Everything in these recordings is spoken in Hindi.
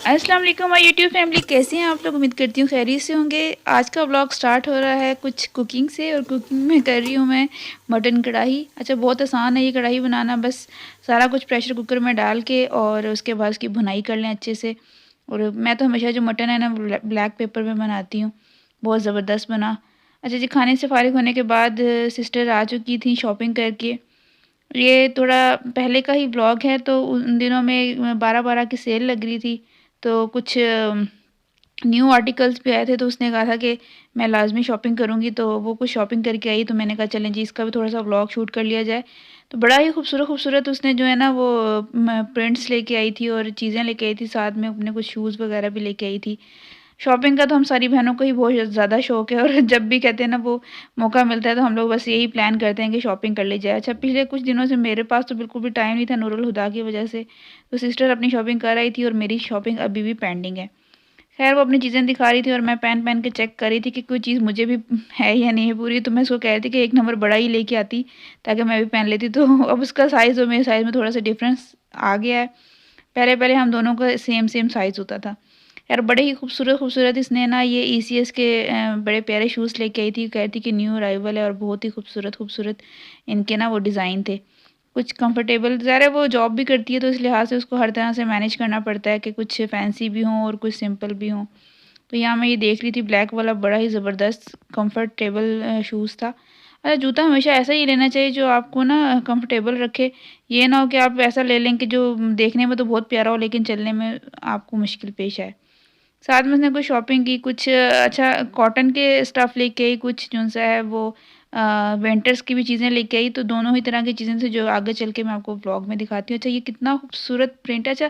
अस्सलाम वालेकुम माय यूट्यूब फैमिली, कैसे हैं आप लोग। उम्मीद करती हूँ खैरियत से होंगे। आज का व्लॉग स्टार्ट हो रहा है कुछ कुकिंग से, और कुकिंग में कर रही हूँ मैं मटन कढ़ाई। अच्छा, बहुत आसान है ये कढ़ाई बनाना। बस सारा कुछ प्रेशर कुकर में डाल के और उसके बाद उसकी भुनाई कर लें अच्छे से। और मैं तो हमेशा जो मटन है ना ब्लैक पेपर में बनाती हूँ, बहुत ज़बरदस्त बना। अच्छा जी, खाने से फारिग होने के बाद सिस्टर आ चुकी थी शॉपिंग करके। ये थोड़ा पहले का ही ब्लॉग है, तो उन दिनों में 12-12 की सेल लग रही थी, तो कुछ न्यू आर्टिकल्स भी आए थे, तो उसने कहा था कि मैं लाज़मी शॉपिंग करूँगी, तो वो कुछ शॉपिंग करके आई। तो मैंने कहा चलें जी, इसका भी थोड़ा-सा व्लॉग शूट कर लिया जाए। तो बड़ा ही खूबसूरत-खूबसूरत उसने जो है ना वो प्रिंट्स लेके आई थी और चीज़ें लेके आई थी, साथ में अपने कुछ शूज़ वगैरह भी लेके आई थी। शॉपिंग का तो हम सारी बहनों को ही बहुत ज़्यादा शौक है, और जब भी कहते हैं ना वो मौका मिलता है, तो हम लोग बस यही प्लान करते हैं कि शॉपिंग कर ली जाए। अच्छा, पिछले कुछ दिनों से मेरे पास तो बिल्कुल भी टाइम नहीं था नूरुल हुदा की वजह से, तो सिस्टर अपनी शॉपिंग कर रही थी और मेरी शॉपिंग अभी भी पेंडिंग है। खैर, वो अपनी चीज़ें दिखा रही थी और मैं पहन के चेक कर रही थी कि कोई चीज़ मुझे भी है या नहीं है पूरी। तो मैं उसको कह रही थी कि एक नंबर बड़ा ही लेके आती, ताकि मैं भी पहन लेती। तो अब उसका साइज़ और मेरे साइज़ में थोड़ा-सा डिफ़रेंस आ गया है। पहले-पहले हम दोनों का सेम साइज़ होता था। यार, बड़े ही खूबसूरत-खूबसूरत इसने ना ये ईसीएस के बड़े प्यारे शूज़ लेके आई थी। कह रही थी कि न्यू अराइवल है और बहुत ही खूबसूरत-खूबसूरत इनके ना वो डिज़ाइन थे। कुछ कंफर्टेबल, ज़ाहिर है वो जॉब भी करती है, तो इस लिहाज से उसको हर तरह से मैनेज करना पड़ता है कि कुछ फैंसी भी हों और कुछ सिंपल भी हों। तो यहाँ मैं ये देख रही थी, ब्लैक वाला बड़ा ही ज़बरदस्त कंफर्टेबल शूज़ था। जूता हमेशा ऐसा ही लेना चाहिए जो आपको ना कंफर्टेबल रखे। ये ना हो कि आप ऐसा ले लें कि जो देखने में तो बहुत प्यारा हो, लेकिन चलने में आपको मुश्किल पेश आए। साथ में उसने कुछ शॉपिंग की, कुछ अच्छा कॉटन के स्टफ़ लेके आई, कुछ जो-सा है वो विंटर्स की भी चीज़ें लेके आई। तो दोनों ही तरह की चीज़ें थी, जो आगे चल के मैं आपको व्लॉग में दिखाती हूँ। अच्छा, ये कितना खूबसूरत प्रिंट है। अच्छा,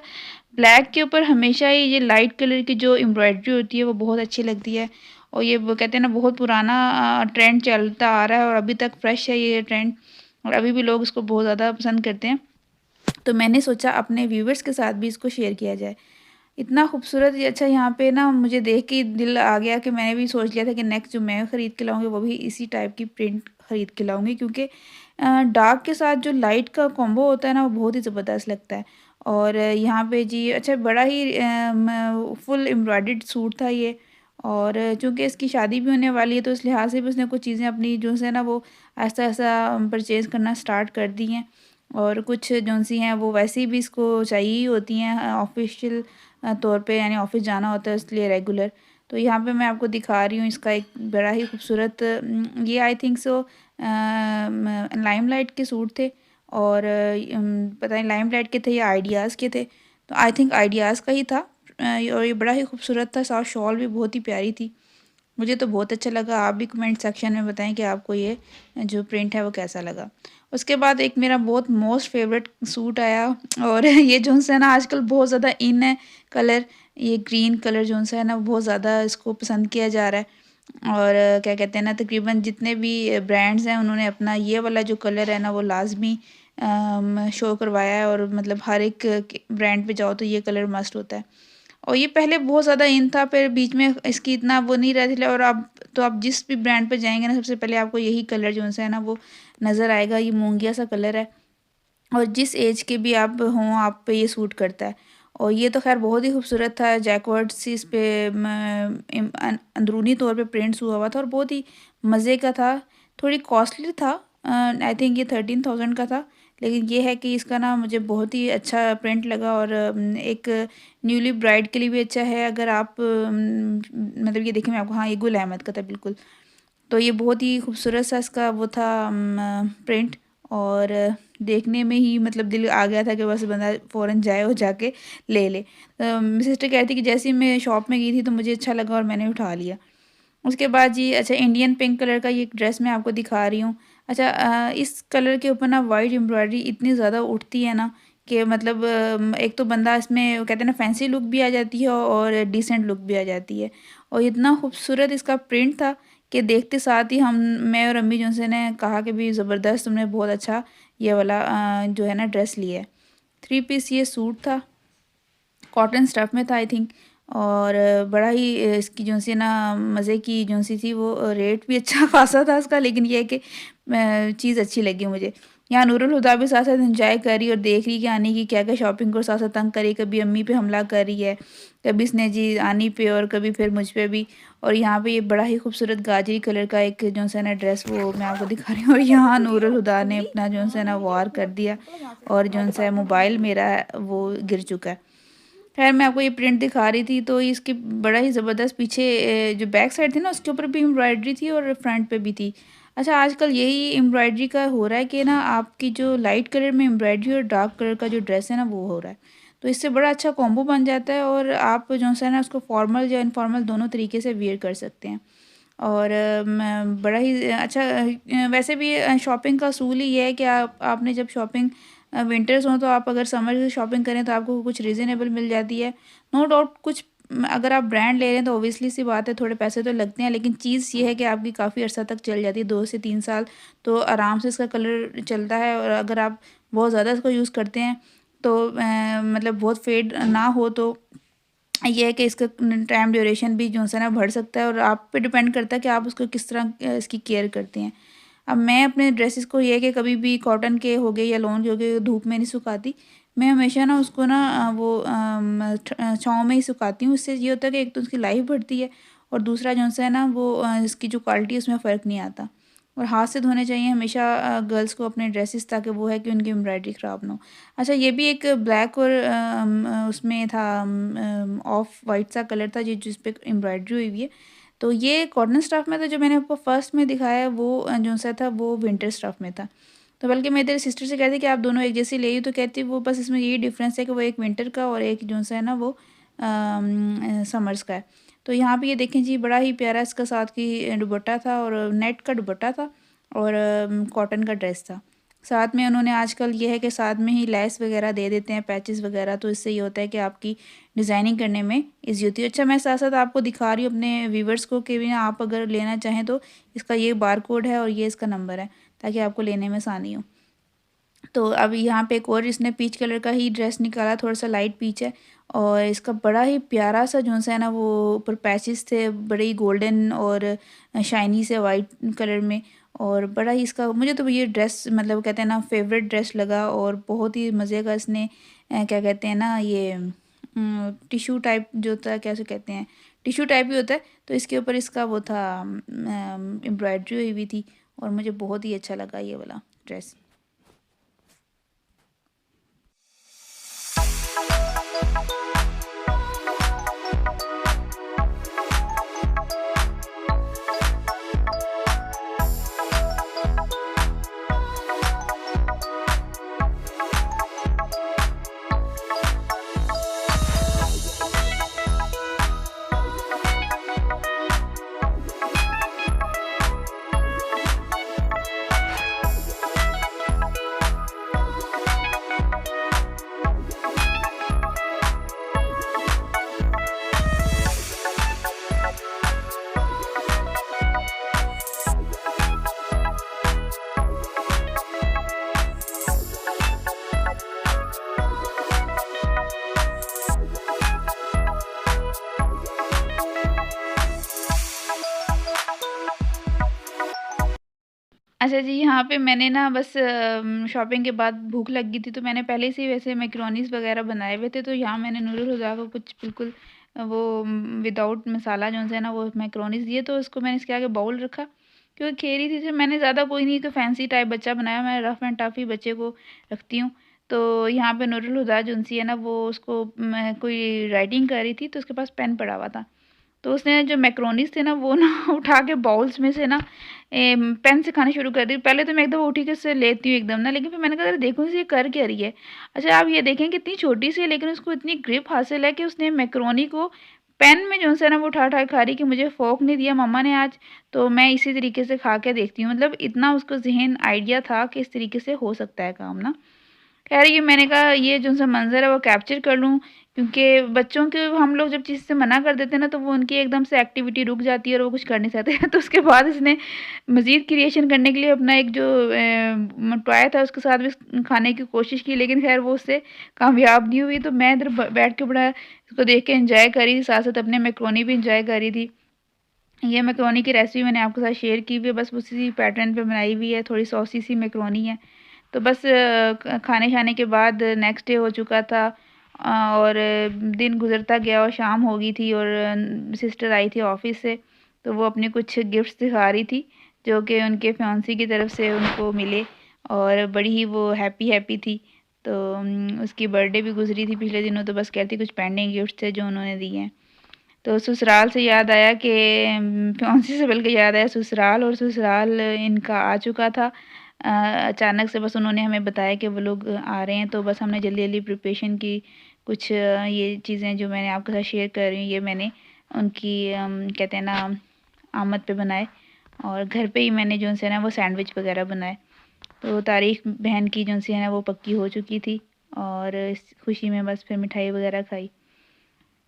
ब्लैक के ऊपर हमेशा ही ये लाइट कलर की जो एम्ब्रॉयडरी होती है वो बहुत अच्छी लगती है। और ये वो कहते हैं ना, बहुत पुराना ट्रेंड चलता आ रहा है और अभी तक फ्रेश है ये ट्रेंड, और अभी भी लोग इसको बहुत ज़्यादा पसंद करते हैं। तो मैंने सोचा अपने व्यूवर्स के साथ भी इसको शेयर किया जाए। इतना खूबसूरत ये। अच्छा, यहाँ पे ना मुझे देख के दिल आ गया कि मैंने भी सोच लिया था कि नेक्स्ट जो मैं ख़रीद के लाऊँगी वो भी इसी टाइप की प्रिंट ख़रीद के लाऊँगी, क्योंकि डार्क के साथ जो लाइट का कॉम्बो होता है ना, वो बहुत ही ज़बरदस्त लगता है। और यहाँ पे जी, अच्छा बड़ा ही फुल एम्ब्रॉयडर्ड सूट था ये। और चूँकि इसकी शादी भी होने वाली है, तो इस लिहाज से भी उसने कुछ चीज़ें अपनी जो है ना वो ऐसा-ऐसा परचेज़ करना स्टार्ट कर दी हैं। और कुछ जो-सी हैं वो वैसे भी इसको चाहिए ही होती हैं ऑफ़िशियल तौर पे, यानी ऑफ़िस जाना होता है इसलिए रेगुलर। तो यहाँ पे मैं आपको दिखा रही हूँ इसका एक बड़ा ही खूबसूरत ये आई थिंक सो लाइमलाइट के सूट थे। और पता नहीं लाइमलाइट के थे या आइडियाज़ के थे, तो आई थिंक आइडियाज़ का ही था। और ये बड़ा ही खूबसूरत था, साथ शॉल भी बहुत ही प्यारी थी। मुझे तो बहुत अच्छा लगा। आप भी कमेंट सेक्शन में बताएं कि आपको ये जो प्रिंट है वो कैसा लगा। उसके बाद एक मेरा बहुत मोस्ट फेवरेट सूट आया, और ये जो है ना आजकल बहुत ज़्यादा इन है कलर। ये ग्रीन कलर जो है ना, वो बहुत ज़्यादा इसको पसंद किया जा रहा है। और क्या कहते हैं ना, तकरीबन जितने भी ब्रांड्स हैं उन्होंने अपना ये वाला जो कलर है ना वो लाजमी शो करवाया है। और मतलब हर एक ब्रांड पे जाओ तो ये कलर मस्ट होता है। और ये पहले बहुत ज़्यादा इन था, फिर बीच में इसकी इतना वो नहीं रहा था, और अब तो आप जिस भी ब्रांड पे जाएँगे ना, सबसे पहले आपको यही कलर जो है ना वो नज़र आएगा। ये मूंगिया सा कलर है, और जिस एज के भी आप हों, आप पे ये सूट करता है। और ये तो ख़ैर बहुत ही खूबसूरत था। जैकवर्ड्स इस पे अंदरूनी तौर पे प्रिंट्स हुआ था और बहुत ही मज़े का था। थोड़ी कॉस्टली था, आई थिंक ये 13,000 का था। लेकिन ये है कि इसका ना मुझे बहुत ही अच्छा प्रिंट लगा, और एक न्यूली ब्राइड के लिए भी अच्छा है। अगर आप मतलब ये देखें मैं आपको, हाँ, ये गुल अहमद का था बिल्कुल। तो ये बहुत ही खूबसूरत सा इसका वो था प्रिंट। और देखने में ही मतलब दिल आ गया था कि बस बंदा फ़ौरन जाए और जाके ले ले। मेरी सिस्टर कह रही थी कि जैसे ही मैं शॉप में गई थी तो मुझे अच्छा लगा और मैंने उठा लिया। उसके बाद जी, अच्छा, इंडियन पिंक कलर का ये एक ड्रेस मैं आपको दिखा रही हूँ। अच्छा, इस कलर के ऊपर ना वाइट एम्ब्रॉयडरी इतनी ज़्यादा उठती है ना कि मतलब एक तो बंदा इसमें वो कहते हैं ना फैंसी लुक भी आ जाती है और डिसेंट लुक भी आ जाती है। और इतना खूबसूरत इसका प्रिंट था कि देखते साथ ही मैं और अम्मी जो से ने कहा कि भी ज़बरदस्त, तुमने बहुत अच्छा ये वाला जो है ना ड्रेस लिया है। 3 पीस ये सूट था, कॉटन स्टफ़ में था आई थिंक। और बड़ा ही इसकी जो सी ना मज़े की जो सी थी वो, रेट भी अच्छा ख़ासा था इसका, लेकिन ये है कि चीज़ अच्छी लगी मुझे। यहाँ नूरुल हुदा भी साथ-साथ एन्जॉय कर रही है और देख रही है कि आनी की क्या-क्या शॉपिंग और साथ-साथ तंग कर रही है। कभी अम्मी पे हमला कर रही है, कभी इसने जी आनी पे और कभी फिर मुझ पे भी। और यहाँ पे ये बड़ा ही खूबसूरत गाजरी कलर का एक जो-सा ना ड्रेस वो मैं आपको दिखा रही हूँ और यहाँ नूरुल हुदा ने अपना जो-सा ना वार कर दिया और जो-सा मोबाइल मेरा है वो गिर चुका है। ख़ैर मैं आपको ये प्रिंट दिखा रही थी तो इसकी बड़ा ही ज़बरदस्त पीछे जो बैक साइड थी ना उसके ऊपर भी एम्ब्रॉयडरी थी और फ्रंट पे भी थी। अच्छा आजकल यही एम्ब्रॉयडरी का हो रहा है कि ना आपकी जो लाइट कलर में एम्ब्रॉयडरी और डार्क कलर का जो ड्रेस है ना वो हो रहा है। तो इससे बड़ा अच्छा कॉम्बो बन जाता है और आप जो है ना उसको फॉर्मल या इनफॉर्मल दोनों तरीके से वियर कर सकते हैं। और मैं बड़ा ही अच्छा वैसे भी शॉपिंग का असूल ही ये है कि आपने जब शॉपिंग विंटर्स हों तो आप अगर समर की शॉपिंग करें तो आपको कुछ रीज़नेबल मिल जाती है। नो डाउट कुछ अगर आप ब्रांड ले रहे हैं तो ऑब्वियसली सी बात है थोड़े पैसे तो लगते हैं, लेकिन चीज़ ये है कि आपकी काफ़ी अर्सा तक चल जाती है, 2 से 3 साल तो आराम से इसका कलर चलता है। और अगर आप बहुत ज़्यादा इसको यूज़ करते हैं तो मतलब बहुत फेड ना हो तो ये है कि इसका टाइम ड्यूरेशन भी जो है ना बढ़ सकता है और आप पे डिपेंड करता है कि आप उसको किस तरह इसकी केयर करते हैं। अब मैं अपने ड्रेसेस को ये है कि कभी भी कॉटन के हो गए या लॉन के हो गए धूप में नहीं सुखाती। मैं हमेशा ना उसको ना छाँव में ही सुखाती हूँ। इससे ये होता है कि एक तो उसकी लाइफ बढ़ती है और दूसरा जो सा है ना वो इसकी जो क्वालिटी है उसमें फ़र्क नहीं आता। और हाथ से धोने चाहिए हमेशा गर्ल्स को अपने ड्रेसेस, ताकि वो है कि उनकी एम्ब्रॉयडरी ख़राब ना हो। अच्छा ये भी एक ब्लैक और उसमें था ऑफ वाइट सा कलर था जिस पे एम्ब्रॉयडरी हुई हुई है। तो ये कॉटन स्टफ़ में था, जो मैंने आपको फर्स्ट में दिखाया है वो जो-सा था वो विंटर स्टफ़ में था। तो बल्कि मैं तेरी सिस्टर से कहती कि आप दोनों एक जैसी ले आई, तो कहती वो बस इसमें यही डिफ़रेंस है कि वो एक विंटर का और एक जो-सा है ना वो समर्स का है। तो यहाँ पे ये देखें जी बड़ा ही प्यारा इसका साथ की दुपट्टा था और नेट का दुपट्टा था और कॉटन का ड्रेस था। साथ में उन्होंने आजकल ये है कि साथ में ही लेस वगैरह दे देते हैं, पैचेस वगैरह, तो इससे ये होता है कि आपकी डिज़ाइनिंग करने में ईज़ी होती है। अच्छा मैं साथ-साथ आपको दिखा रही हूँ अपने व्यूअर्स को कि भी ना आप अगर लेना चाहें तो इसका ये बारकोड है और ये इसका नंबर है, ताकि आपको लेने में आसानी हो। तो अब यहाँ पे एक और इसने पीच कलर का ही ड्रेस निकाला, थोड़ा-सा लाइट पीच है और इसका बड़ा ही प्यारा-सा जो-सा है ना वो ऊपर पैचेस थे, बड़े ही गोल्डन और शाइनी से वाइट कलर में। और बड़ा ही इसका मुझे तो ये ड्रेस मतलब कहते हैं ना फ़ेवरेट ड्रेस लगा और बहुत ही मज़े का इसने क्या कहते हैं ना ये टिश्यू टाइप जो होता है, कैसे कहते हैं, टिश्यू टाइप ही होता है, तो इसके ऊपर इसका वो था एम्ब्रॉयडरी हुई हुई थी और मुझे बहुत ही अच्छा लगा ये वाला ड्रेस। अच्छा जी, यहाँ पे मैंने ना बस शॉपिंग के बाद भूख लग गई थी, तो मैंने पहले से ही वैसे मैकरोनीज़ वग़ैरह बनाए हुए थे, तो यहाँ मैंने नूरुल हुदा को कुछ बिल्कुल वो विदाउट मसाला जो है ना वो मैकरोनीज़ दिए, तो उसको मैंने इसके आगे बाउल रखा, क्योंकि खा रही थी तो मैंने ज़्यादा कोई नहीं तो फैंसी टाइप बच्चा बनाया, मैं रफ़ एंड टफ़ ही बच्चे को रखती हूँ। तो यहाँ पे नूरुल हुदा जो-सी है ना वो उसको मैं कोई राइटिंग कर रही थी, तो उसके पास पेन पड़ा हुआ था। तो उसने जो मैक्रोनीज़ थे ना वो ना उठा के बाउल्स में से ना पेन से खाने शुरू कर दी। पहले तो मैं एकदम उठी के उससे लेती हूँ एकदम ना, लेकिन फिर मैंने कहा अरे देखो ये कर क्या रही है। अच्छा आप ये देखें कितनी छोटी सी है, लेकिन उसको इतनी ग्रिप हासिल है कि उसने मैक्रोनी को पेन में जो है ना वो उठा खा रही कि मुझे फ़ोर्क नहीं दिया मम्मा ने आज, तो मैं इसी तरीके से खा के देखती हूँ। मतलब इतना उसको ज़हन आइडिया था कि इस तरीके से हो सकता है काम ना। ख़ैर ये मैंने कहा ये जो-सा मंज़र है वो कैप्चर कर लूँ, क्योंकि बच्चों को हम लोग जब चीज़ से मना कर देते हैं ना तो वो उनकी एकदम से एक्टिविटी रुक जाती है और वो कुछ कर नहीं सकते। तो उसके बाद इसने मज़ीद क्रिएशन करने के लिए अपना एक जो टॉय था उसके साथ भी खाने की कोशिश की, लेकिन ख़ैर वो उससे कामयाब नहीं हुई। तो मैं इधर ब बैठ के बड़ा इसको देख के एन्जॉय कर रही थी, साथ-साथ अपने मैकरोनी भी एन्जॉय कर रही थी। ये मैकरोनी की रेसिपी मैंने आपके साथ शेयर की हुई है, बस उसी पैटर्न पे बनाई हुई है, थोड़ी सॉसी सी मैकरोनी है। तो बस खाने शाने के बाद नेक्स्ट डे हो चुका था और दिन गुज़रता गया और शाम हो गई थी और सिस्टर आई थी ऑफ़िस से, तो वो अपने कुछ गिफ्ट्स दिखा रही थी जो कि उनके फियांसी की तरफ से उनको मिले और बड़ी ही वो हैप्पी थी। तो उसकी बर्थडे भी गुज़री थी पिछले दिनों, तो बस कहती कुछ पेंडिंग गिफ्ट्स थे जो उन्होंने दिए हैं। तो ससुराल से याद आया कि फियांसे से बल्कि याद आया ससुराल, और ससुराल इनका आ चुका था। अचानक से बस उन्होंने हमें बताया कि वो लोग आ रहे हैं, तो बस हमने जल्दी-जल्दी प्रिपरेशन की। कुछ ये चीज़ें जो मैंने आपके साथ शेयर कर रही हूँ, ये मैंने उनकी कहते हैं ना आमद पे बनाए और घर पे ही मैंने जो है ना वो सैंडविच वगैरह बनाए। तो तारीख बहन की जो सी है ना वो पक्की हो चुकी थी और इस खुशी में बस फिर मिठाई वगैरह खाई।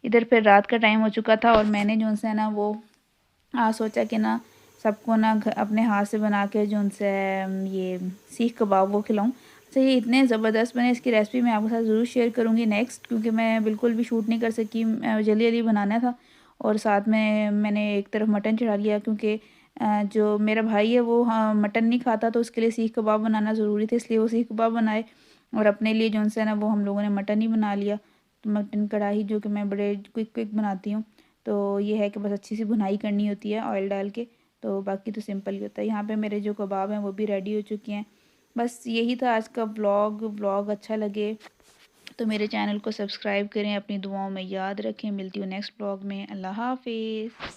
इधर फिर रात का टाइम हो चुका था और मैंने जो है ना वो सोचा कि ना सबको ना अपने हाथ से बना के जो उनसे ये सीख कबाब वो खिलाऊं। अच्छा, ये इतने ज़बरदस्त बने, इसकी रेसिपी मैं आपके साथ ज़रूर शेयर करूंगी नेक्स्ट, क्योंकि मैं बिल्कुल भी शूट नहीं कर सकी, जल्दी जल्दी बनाना था और साथ में मैंने एक तरफ मटन चढ़ा लिया क्योंकि जो मेरा भाई है वो मटन नहीं खाता, तो उसके लिए सीख कबाब बनाना ज़रूरी था, इसलिए वो सीख कबाब बनाए और अपने लिए जो है ना वो हम लोगों ने मटन ही बना लिया। तो मटन कढ़ाई जो कि मैं बड़े क्विक बनाती हूँ, तो ये है कि बस अच्छी सी भुनाई करनी होती है ऑयल डाल के, तो बाकी तो सिंपल ही होता है। यहाँ पे मेरे जो कबाब हैं वो भी रेडी हो चुके हैं। बस यही था आज का व्लॉग अच्छा लगे तो मेरे चैनल को सब्सक्राइब करें, अपनी दुआओं में याद रखें। मिलती हूँ नेक्स्ट व्लॉग में। अल्लाह हाफिज़।